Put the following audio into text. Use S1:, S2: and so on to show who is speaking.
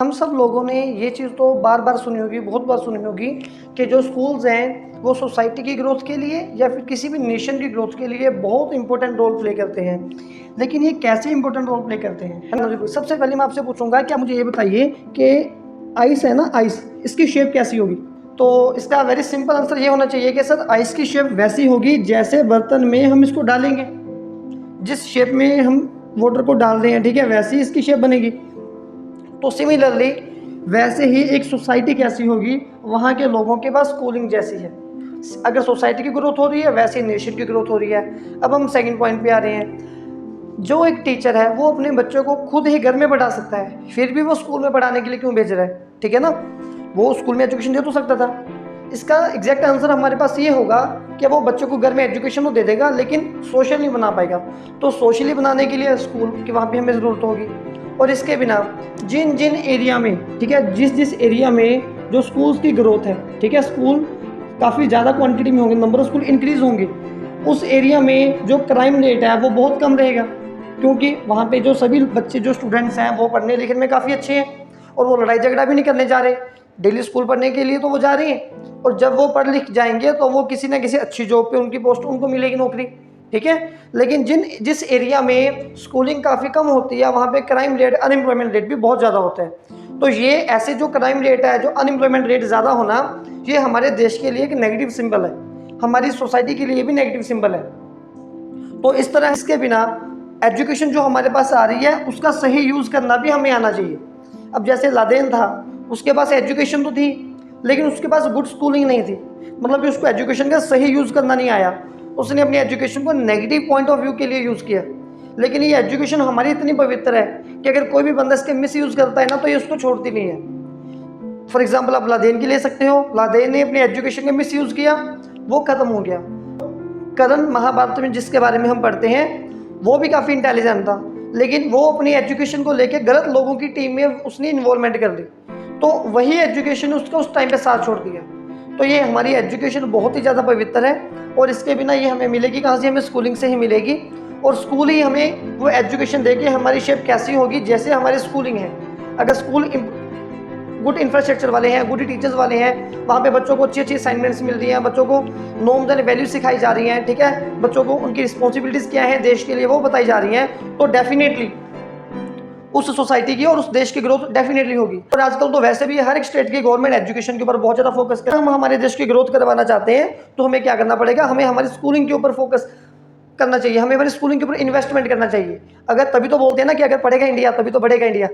S1: हम सब लोगों ने ये चीज़ तो बार बार सुनी होगी, बहुत बार सुनी होगी कि जो स्कूल्स हैं वो सोसाइटी की ग्रोथ के लिए या फिर किसी भी नेशन की ग्रोथ के लिए बहुत इंपॉर्टेंट रोल प्ले करते हैं। लेकिन ये कैसे इंपॉर्टेंट रोल प्ले करते हैं, है ना? सबसे पहले मैं आपसे पूछूंगा, क्या मुझे ये बताइए कि आइस है ना, आइस, इसकी शेप कैसी होगी? तो इसका वेरी सिंपल आंसर ये होना चाहिए कि सर आइस की शेप वैसी होगी जैसे बर्तन में हम इसको डालेंगे, जिस शेप में हम वाटर को डाल रहे हैं, ठीक है, वैसी इसकी शेप बनेगी। तो सिमिलरली वैसे ही एक सोसाइटी कैसी होगी, वहाँ के लोगों के पास स्कूलिंग जैसी है। अगर सोसाइटी की ग्रोथ हो रही है वैसे नेशन की ग्रोथ हो रही है। अब हम सेकंड पॉइंट पे आ रहे हैं। जो एक टीचर है वो अपने बच्चों को खुद ही घर में पढ़ा सकता है, फिर भी वो स्कूल में पढ़ाने के लिए क्यों भेज रहा है? ठीक है ना, वो स्कूल में एजुकेशन दे तो सकता था। इसका एग्जैक्ट आंसर हमारे पास ये होगा कि वो बच्चों को घर में एजुकेशन तो दे देगा लेकिन सोशल नहीं बना पाएगा। तो सोशली बनाने के लिए स्कूल की वहाँ पे हमें ज़रूरत होगी। और इसके बिना जिन जिन एरिया में, ठीक है, जिस जिस एरिया में जो स्कूल्स की ग्रोथ है, ठीक है, स्कूल काफ़ी ज़्यादा क्वांटिटी में होंगे, नंबर ऑफ स्कूल इंक्रीज होंगे, उस एरिया में जो क्राइम रेट है वो बहुत कम रहेगा, क्योंकि वहाँ पे जो सभी बच्चे, जो स्टूडेंट्स हैं, वो पढ़ने लिखने में काफ़ी अच्छे हैं और वो लड़ाई झगड़ा भी नहीं करने जा रहे। डेली स्कूल पढ़ने के लिए तो वो जा रहे हैं, और जब वो पढ़ लिख जाएंगे तो वो किसी ना किसी अच्छी जॉब पे उनकी पोस्ट, उनको मिलेगी नौकरी, ठीक है। लेकिन जिस एरिया में स्कूलिंग काफ़ी कम होती है वहाँ पे क्राइम रेट, अनएम्प्लॉयमेंट रेट भी बहुत ज़्यादा होता है। तो ये ऐसे जो क्राइम रेट है, जो अनएम्प्लॉयमेंट रेट ज़्यादा होना, ये हमारे देश के लिए एक नेगेटिव सिंबल है, हमारी सोसाइटी के लिए भी नेगेटिव सिंबल है। तो इस तरह इसके बिना एजुकेशन जो हमारे पास आ रही है उसका सही यूज़ करना भी हमें आना चाहिए। अब जैसे लादेन था, उसके पास एजुकेशन तो थी लेकिन उसके पास गुड स्कूलिंग नहीं थी, मतलब कि उसको एजुकेशन का सही यूज़ करना नहीं आया। उसने अपनी एजुकेशन को नेगेटिव पॉइंट ऑफ व्यू के लिए यूज़ किया। लेकिन ये एजुकेशन हमारी इतनी पवित्र है कि अगर कोई भी बंदा इसके मिस यूज़ करता है ना तो ये उसको छोड़ती नहीं है। फॉर एग्जाम्पल आप लादेन की ले सकते हो। लादेन ने अपनी एजुकेशन का मिस यूज़ किया, वो ख़त्म हो गया। कर्ण, महाभारत में जिसके बारे में हम पढ़ते हैं, वो भी काफ़ी इंटेलिजेंट था, लेकिन वो अपनी एजुकेशन को लेकर गलत लोगों की टीम में उसने इन्वॉल्वमेंट कर ली, तो वही एजुकेशन उसको उस टाइम पे साथ छोड़ दिया। तो ये हमारी एजुकेशन बहुत ही ज़्यादा पवित्र है और इसके बिना ये हमें मिलेगी कहाँ से? हमें स्कूलिंग से ही मिलेगी। और स्कूल ही हमें वो एजुकेशन देके हमारी शेप कैसी होगी, जैसे हमारी स्कूलिंग है। अगर स्कूल गुड इंफ्रास्ट्रक्चर वाले हैं, गुड टीचर्स वाले हैं, वहाँ पे बच्चों को अच्छी अच्छी असाइनमेंट्स मिल रही हैं, बच्चों को नॉर्म्स एंड वैल्यूज सिखाई जा रही हैं, ठीक है, बच्चों को उनकी रिस्पॉन्सिबिलिटीज़ क्या है देश के लिए वो बताई जा रही हैं, तो डेफिनेटली उस सोसाइटी की और उस देश की ग्रोथ डेफिनेटली होगी। और आजकल तो वैसे भी हर एक स्टेट की गवर्नमेंट एजुकेशन के ऊपर बहुत ज़्यादा फोकस कर रही है। हम हमारे देश की ग्रोथ करवाना चाहते हैं तो हमें क्या करना पड़ेगा? हमें हमारी स्कूलिंग के ऊपर फोकस करना चाहिए, हमें हमारी स्कूलिंग के ऊपर इन्वेस्टमेंट करना चाहिए। अगर तभी तो बोलते हैं ना कि अगर पढ़ेगा इंडिया तभी तो बढ़ेगा इंडिया।